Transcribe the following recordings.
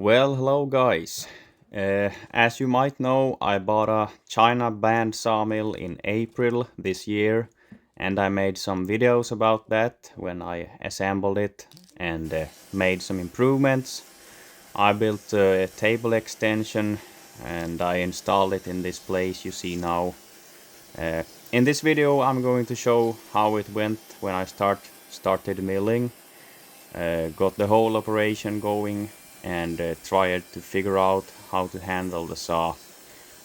Well, hello guys. As you might know, I bought a China band sawmill in April this year, and I made some videos about that when I assembled it and made some improvements. I built a table extension and I installed it in this place you see now. In this video I'm going to show how it went when I started milling. Got the whole operation going and tried to figure out how to handle the saw,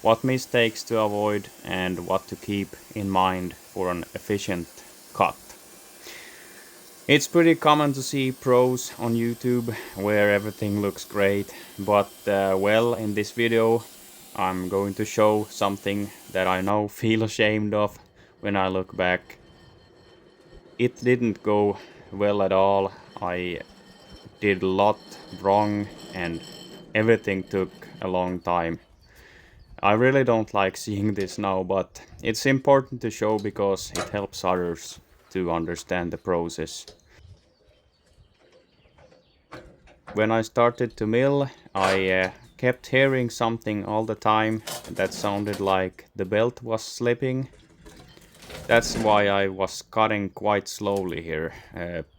what mistakes to avoid and what to keep in mind for an efficient cut. It's pretty common to see pros on YouTube where everything looks great, but well, in this video I'm going to show something that I now feel ashamed of when I look back. It didn't go well at all. I did a lot wrong and everything took a long time. I really don't like seeing this now, but it's important to show because it helps others to understand the process. When I started to mill, I kept hearing something all the time that sounded like the belt was slipping. That's why I was cutting quite slowly here.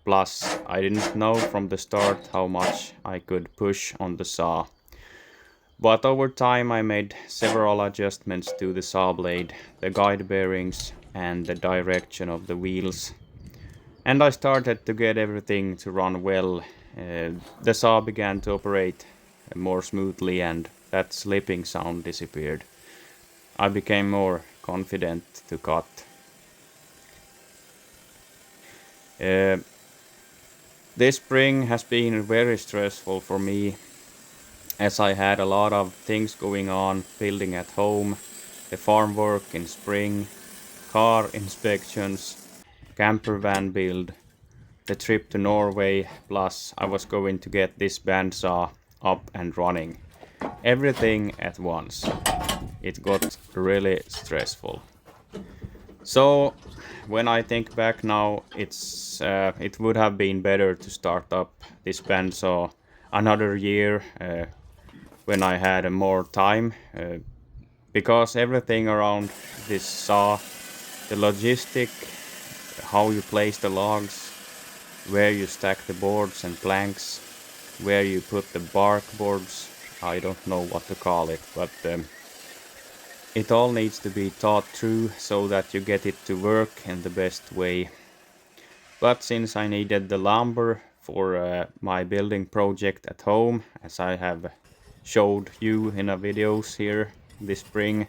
Plus, I didn't know from the start how much I could push on the saw. But over time I made several adjustments to the saw blade, the guide bearings and the direction of the wheels. And I started to get everything to run well. The saw began to operate more smoothly and that slipping sound disappeared. I became more confident to cut. This spring has been very stressful for me as I had a lot of things going on, building at home, the farm work in spring, car inspections, camper van build, the trip to Norway, plus I was going to get this bandsaw up and running. Everything at once. It got really stressful. So when I think back now, it would have been better to start up this bandsaw another year when I had more time, because everything around this saw, the logistic, how you place the logs, where you stack the boards and planks, where you put the bark boards, I don't know what to call it, but it all needs to be thought through so that you get it to work in the best way. But since I needed the lumber for my building project at home, as I have showed you in a videos here this spring,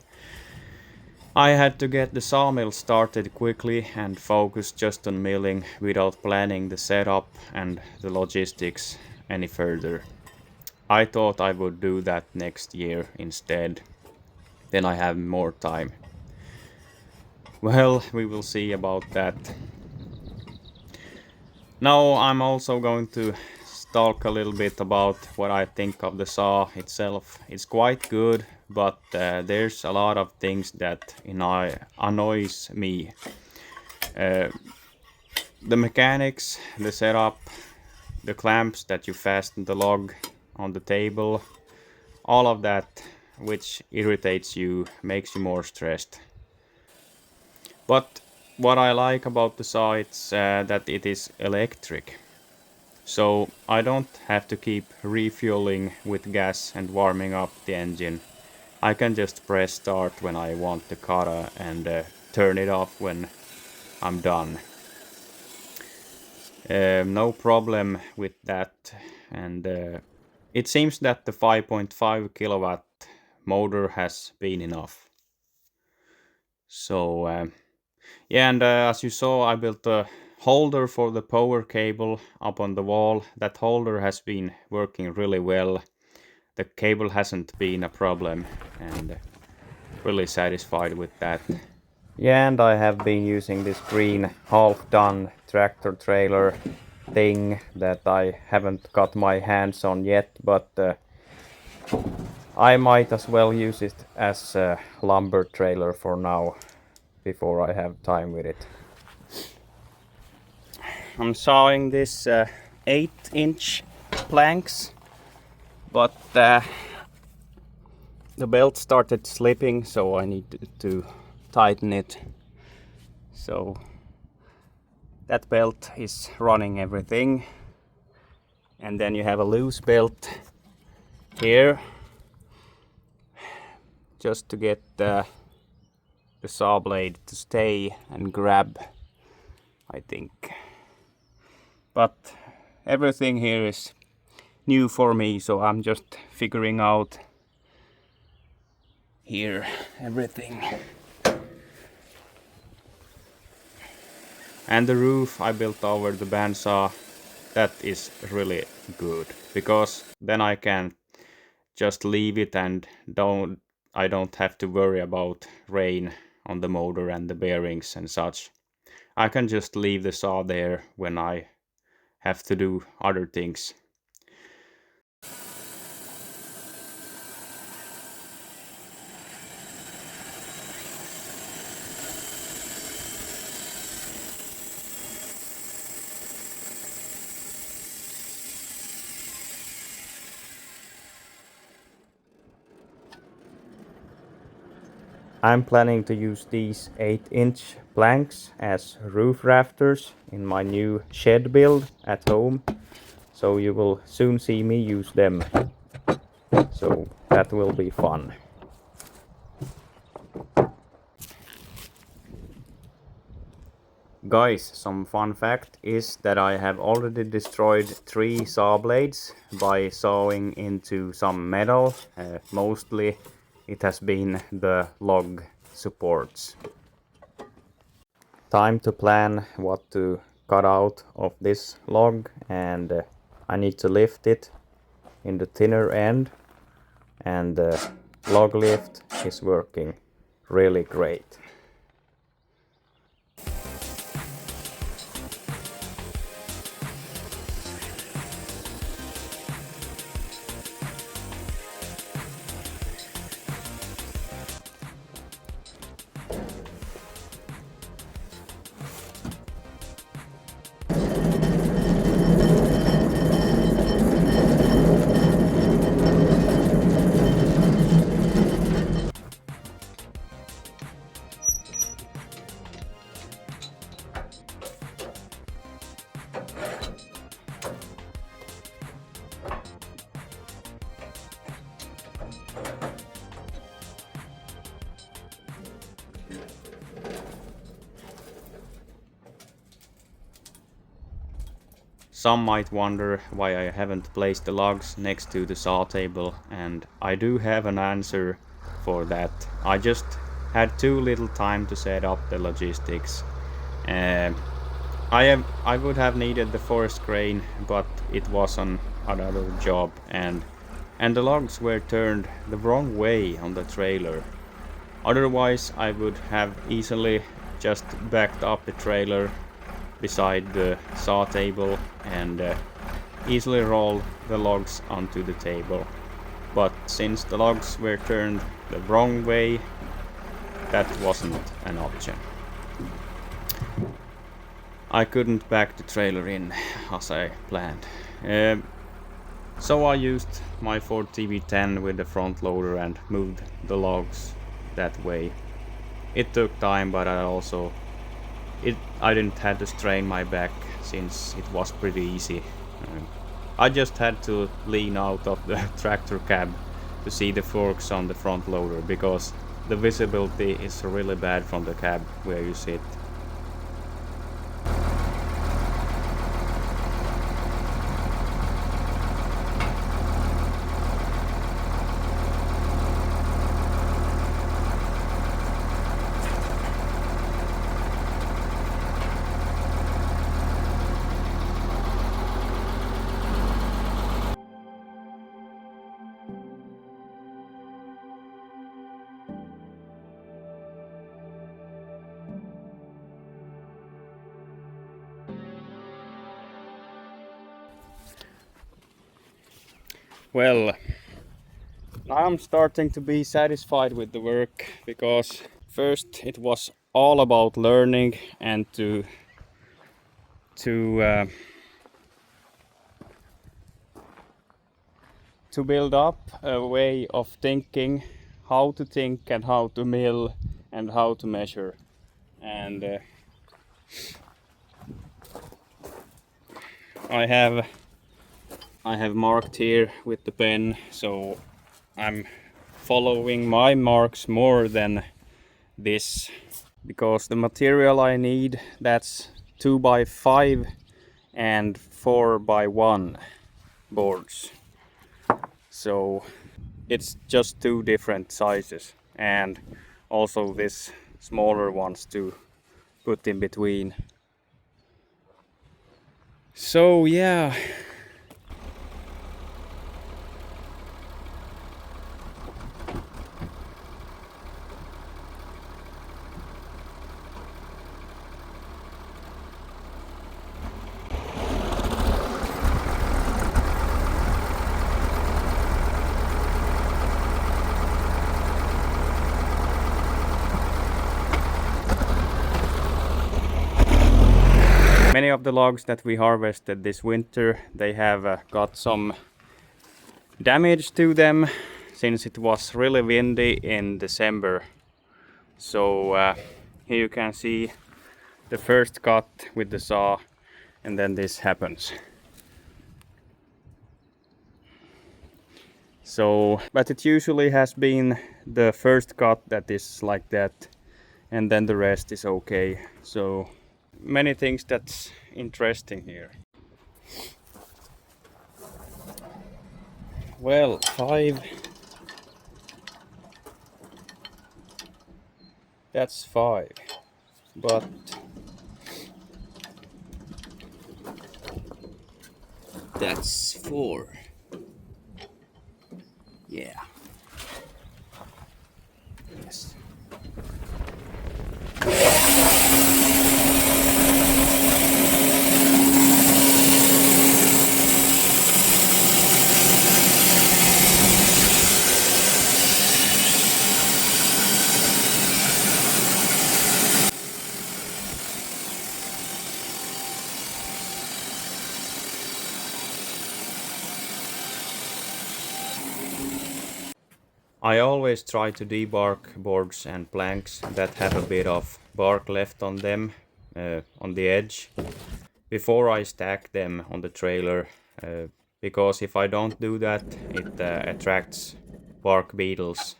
I had to get the sawmill started quickly and focus just on milling without planning the setup and the logistics any further. I thought I would do that next year instead. Then I have more time. Well, we will see about that. Now I'm also going to talk a little bit about what I think of the saw itself. It's quite good, but there's a lot of things that annoys me. The mechanics, the setup, the clamps that you fasten the log on the table, all of that which irritates you, makes you more stressed. But what I like about the saw is that it is electric. So I don't have to keep refueling with gas and warming up the engine. I can just press start when I want to cut and turn it off when I'm done. No problem with that, and it seems that the 5.5 kilowatt motor has been enough. So yeah, and as you saw, I built a holder for the power cable up on the wall. That holder has been working really well. The cable hasn't been a problem, and really satisfied with that. Yeah, and I have been using this green half-done tractor trailer thing that I haven't got my hands on yet, but I might as well use it as a lumber trailer for now, before I have time with it. I'm sawing this 8-inch planks, but the belt started slipping, so I need to tighten it. So that belt is running everything, and then you have a loose belt here just to get the saw blade to stay and grab, I think. But everything here is new for me, so I'm just figuring out here everything. And the roof I built over the bandsaw, that is really good, because then I can just leave it and I don't have to worry about rain on the motor and the bearings and such. I can just leave the saw there when I have to do other things. I'm planning to use these 8-inch planks as roof rafters in my new shed build at home, so you will soon see me use them, so that will be fun. Guys, some fun fact is that I have already destroyed 3 saw blades by sawing into some metal. Mostly it has been the log supports. Time to plan what to cut out of this log, and I need to lift it in the thinner end, and the log lift is working really great. Some might wonder why I haven't placed the logs next to the saw table, and I do have an answer for that. I just had too little time to set up the logistics. I would have needed the forest crane, but it was on another job, and the logs were turned the wrong way on the trailer. Otherwise I would have easily just backed up the trailer beside the saw table and easily roll the logs onto the table. But since the logs were turned the wrong way, that wasn't an option. I couldn't back the trailer in as I planned. So I used my Ford TV10 with the front loader and moved the logs that way. It took time, but I didn't have to strain my back since it was pretty easy. I just had to lean out of the tractor cab to see the forks on the front loader, because the visibility is really bad from the cab where you sit. Well, I'm starting to be satisfied with the work, because first it was all about learning and to to build up a way of thinking, how to think and how to mill and how to measure. And I have marked here with the pen, so I'm following my marks more than this, because the material I need, that's 2x5 and 4x1 boards, so it's just two different sizes, and also this smaller ones to put in between. So yeah, many of the logs that we harvested this winter, they have got some damage to them since it was really windy in December. So here you can see the first cut with the saw, and then this happens. So, but it usually has been the first cut that is like that, and then the rest is okay. So many things that's interesting here. Well, 5, that's 5, but that's 4. Yeah. Yes. I always try to debark boards and planks that have a bit of bark left on them, on the edge, before I stack them on the trailer, because if I don't do that, it attracts bark beetles,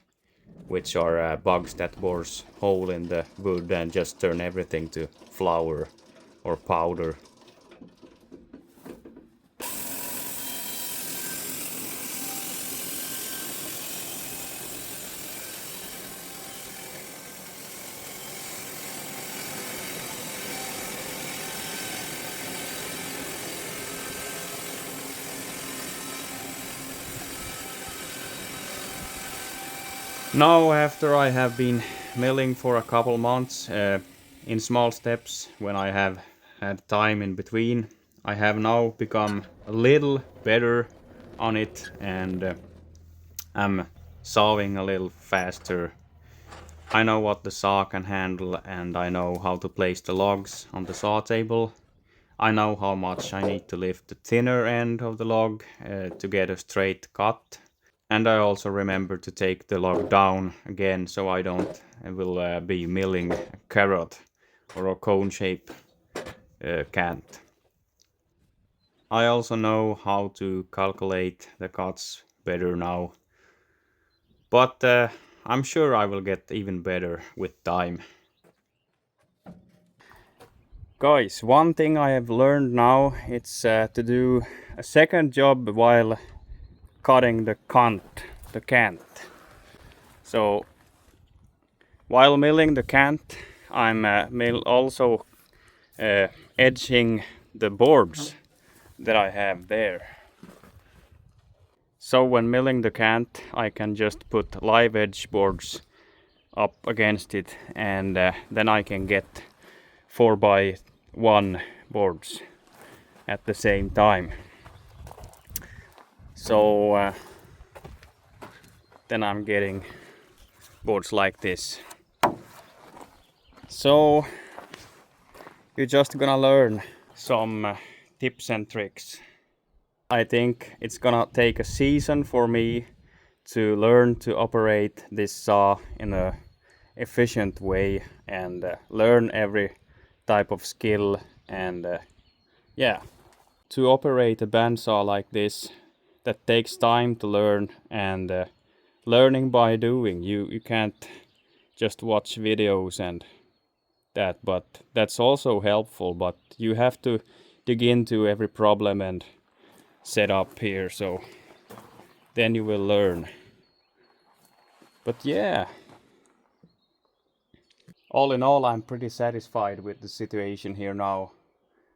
which are bugs that bores hole in the wood and just turn everything to flour or powder. Now, after I have been milling for a couple months in small steps, when I have had time in between, I have now become a little better on it, and I'm sawing a little faster. I know what the saw can handle, and I know how to place the logs on the saw table. I know how much I need to lift the thinner end of the log to get a straight cut. And I also remember to take the log down again, so I will be milling a carrot or a cone shape cant. I also know how to calculate the cuts better now, but I'm sure I will get even better with time. Guys, one thing I have learned now, it's to do a second job while cutting the cant. So while milling the cant, I'm also edging the boards that I have there. So when milling the cant, I can just put live edge boards up against it, and then I can get 4x1 boards at the same time. So then I'm getting boards like this. So you're just gonna learn some tips and tricks. I think it's gonna take a season for me to learn to operate this saw in a efficient way and learn every type of skill and yeah, to operate a bandsaw like this, that takes time to learn and learning by doing. You can't just watch videos and that, but that's also helpful, but you have to dig into every problem and set up here, so then you will learn. But yeah, all in all, I'm pretty satisfied with the situation here now.